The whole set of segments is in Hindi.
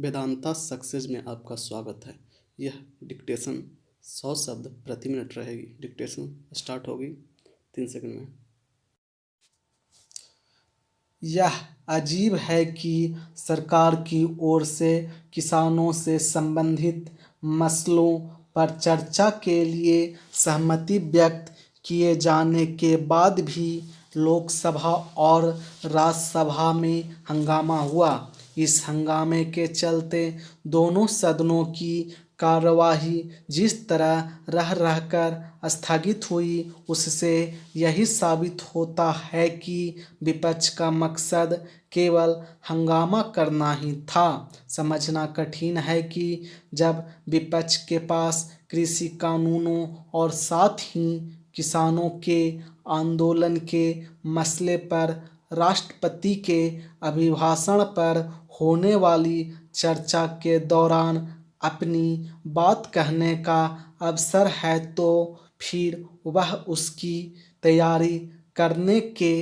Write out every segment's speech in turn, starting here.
वेदांता सक्सेस में आपका स्वागत है। यह डिक्टेशन 100 शब्द प्रति मिनट रहेगी। डिक्टेशन स्टार्ट होगी 3 सेकंड में। यह अजीब है कि सरकार की ओर से किसानों से संबंधित मसलों पर चर्चा के लिए सहमति व्यक्त किए जाने के बाद भी लोकसभा और राज्यसभा में हंगामा हुआ। इस हंगामे के चलते दोनों सदनों की कार्यवाही जिस तरह रह रहकर स्थगित हुई, उससे यही साबित होता है कि विपक्ष का मकसद केवल हंगामा करना ही था। समझना कठिन है कि जब विपक्ष के पास कृषि कानूनों और साथ ही किसानों के आंदोलन के मसले पर राष्ट्रपति के अभिभाषण पर होने वाली चर्चा के दौरान अपनी बात कहने का अवसर है, तो फिर वह उसकी तैयारी करने के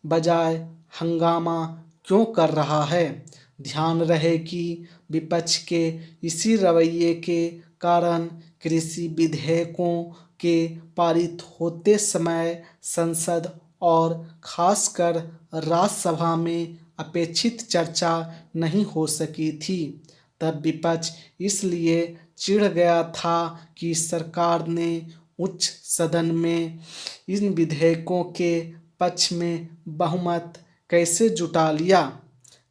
बजाय हंगामा क्यों कर रहा है। ध्यान रहे कि विपक्ष के इसी रवैये के कारण कृषि विधेयकों के पारित होते समय संसद और खासकर राज्यसभा में अपेक्षित चर्चा नहीं हो सकी थी। तब विपक्ष इसलिए चिढ़ गया था कि सरकार ने उच्च सदन में इन विधेयकों के पक्ष में बहुमत कैसे जुटा लिया।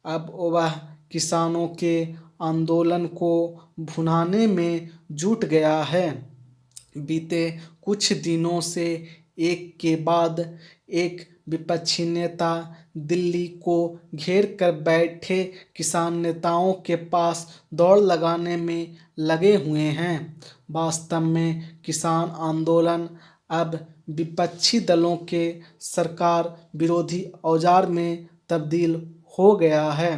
अब वह किसानों के आंदोलन को भुनाने में जुट गया है। बीते कुछ दिनों से एक के बाद एक विपक्षी नेता दिल्ली को घेर कर बैठे किसान नेताओं के पास दौड़ लगाने में लगे हुए हैं। वास्तव में किसान आंदोलन अब विपक्षी दलों के सरकार विरोधी औजार में तब्दील हो गया है।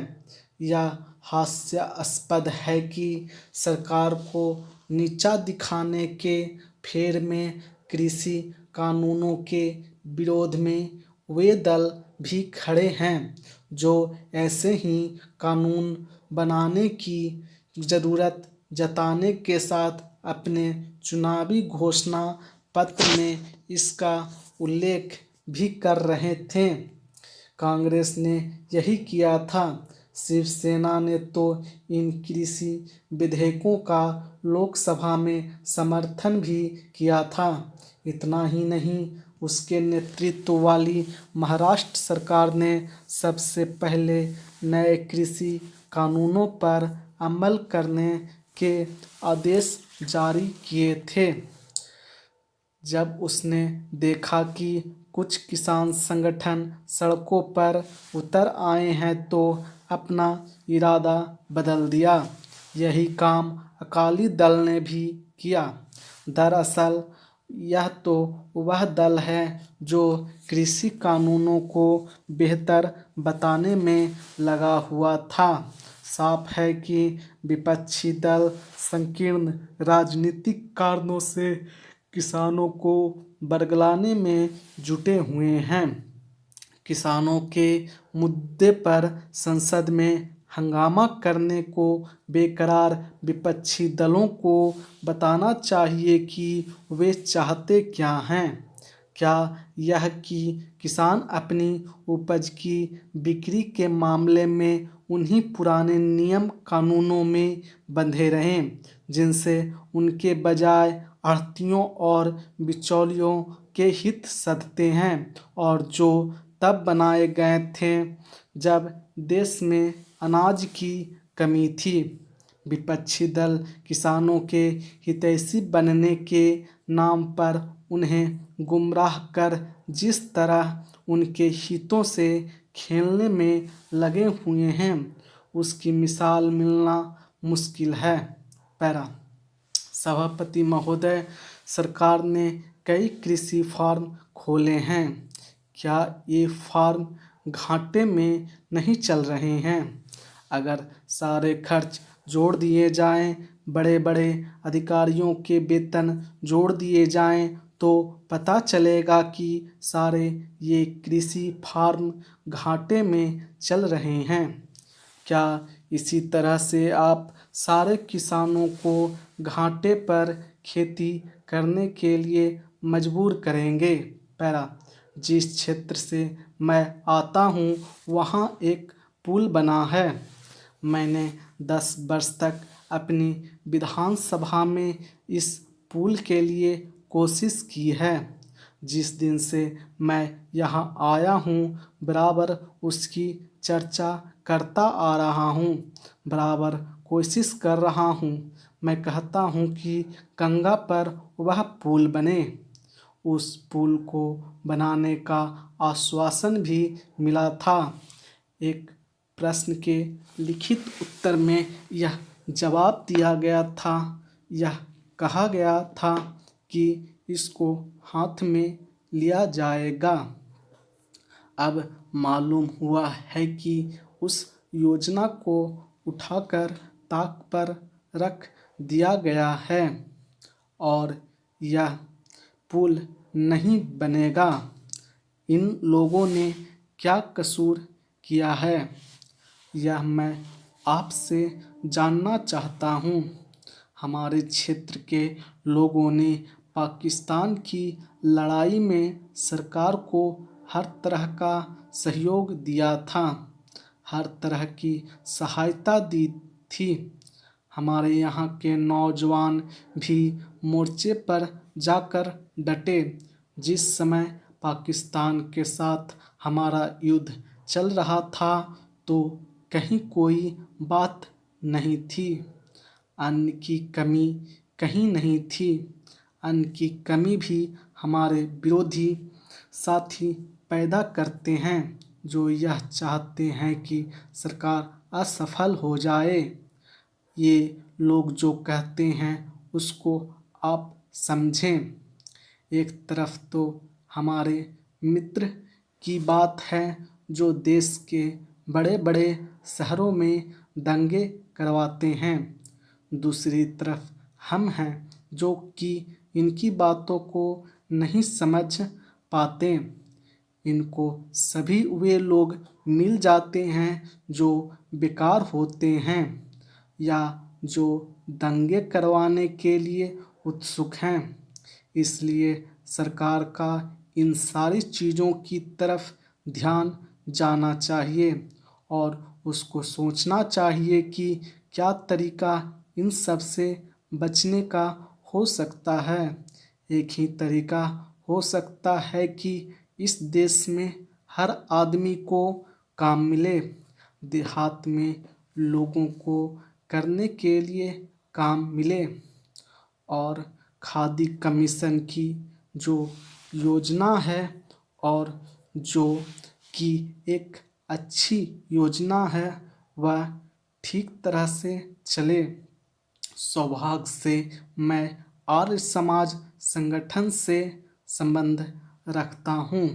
यह हास्यास्पद है कि सरकार को नीचा दिखाने के फेर में कृषि कानूनों के विरोध में वे दल भी खड़े हैं जो ऐसे ही कानून बनाने की ज़रूरत जताने के साथ अपने चुनावी घोषणा पत्र में इसका उल्लेख भी कर रहे थे। कांग्रेस ने यही किया था। शिवसेना ने तो इन कृषि विधेयकों का लोकसभा में समर्थन भी किया था। इतना ही नहीं, उसके नेतृत्व वाली महाराष्ट्र सरकार ने सबसे पहले नए कृषि कानूनों पर अमल करने के आदेश जारी किए थे। जब उसने देखा कि कुछ किसान संगठन सड़कों पर उतर आए हैं, तो अपना इरादा बदल दिया। यही काम अकाली दल ने भी किया। दरअसल यह तो वह दल है जो कृषि कानूनों को बेहतर बताने में लगा हुआ था। साफ है कि विपक्षी दल संकीर्ण राजनीतिक कारणों से किसानों को बरगलाने में जुटे हुए हैं। किसानों के मुद्दे पर संसद में हंगामा करने को बेकरार विपक्षी दलों को बताना चाहिए कि वे चाहते क्या हैं। क्या यह कि किसान अपनी उपज की बिक्री के मामले में उन्हीं पुराने नियम कानूनों में बंधे रहें, जिनसे उनके बजाय आढ़तियों और बिचौलियों के हित सधते हैं और जो तब बनाए गए थे जब देश में अनाज की कमी थी। विपक्षी दल किसानों के हितैषी बनने के नाम पर उन्हें गुमराह कर जिस तरह उनके हितों से खेलने में लगे हुए हैं, उसकी मिसाल मिलना मुश्किल है। पैरा सभापति महोदय, सरकार ने कई कृषि फार्म खोले हैं। क्या ये फार्म घाटे में नहीं चल रहे हैं? अगर सारे खर्च जोड़ दिए जाएं, बड़े बड़े अधिकारियों के वेतन जोड़ दिए जाएं, तो पता चलेगा कि सारे ये कृषि फार्म घाटे में चल रहे हैं। क्या इसी तरह से आप सारे किसानों को घाटे पर खेती करने के लिए मजबूर करेंगे। पैरा, जिस क्षेत्र से मैं आता हूँ वहाँ एक पुल बना है। मैंने 10 वर्ष तक अपनी विधानसभा में इस पुल के लिए कोशिश की है। जिस दिन से मैं यहाँ आया हूँ बराबर उसकी चर्चा करता आ रहा हूँ, बराबर कोशिश कर रहा हूँ। मैं कहता हूँ कि गंगा पर वह पुल बने। उस पुल को बनाने का आश्वासन भी मिला था। एक प्रश्न के लिखित उत्तर में यह जवाब दिया गया था, यह कहा गया था कि इसको हाथ में लिया जाएगा। अब मालूम हुआ है कि उस योजना को उठाकर ताक पर रख दिया गया है और यह पुल नहीं बनेगा। इन लोगों ने क्या कसूर किया है, यह मैं आपसे जानना चाहता हूँ। हमारे क्षेत्र के लोगों ने पाकिस्तान की लड़ाई में सरकार को हर तरह का सहयोग दिया था, हर तरह की सहायता दी थी। हमारे यहाँ के नौजवान भी मोर्चे पर जाकर डटे। जिस समय पाकिस्तान के साथ हमारा युद्ध चल रहा था तो कहीं कोई बात नहीं थी, अन्न की कमी कहीं नहीं थी। अन्न की कमी भी हमारे विरोधी साथी पैदा करते हैं, जो यह चाहते हैं कि सरकार असफल हो जाए। ये लोग जो कहते हैं उसको आप समझें। एक तरफ तो हमारे मित्र की बात है जो देश के बड़े बड़े शहरों में दंगे करवाते हैं, दूसरी तरफ हम हैं जो कि इनकी बातों को नहीं समझ पाते। इनको सभी वे लोग मिल जाते हैं जो बेकार होते हैं या जो दंगे करवाने के लिए उत्सुक हैं। इसलिए सरकार का इन सारी चीज़ों की तरफ ध्यान जाना चाहिए और उसको सोचना चाहिए कि क्या तरीका इन सब से बचने का हो सकता है। एक ही तरीका हो सकता है कि इस देश में हर आदमी को काम मिले, देहात में लोगों को करने के लिए काम मिले और खादी कमीशन की जो योजना है और जो कि एक अच्छी योजना है वह ठीक तरह से चले। सौभाग्य से मैं आर्य समाज संगठन से संबंध रखता हूँ।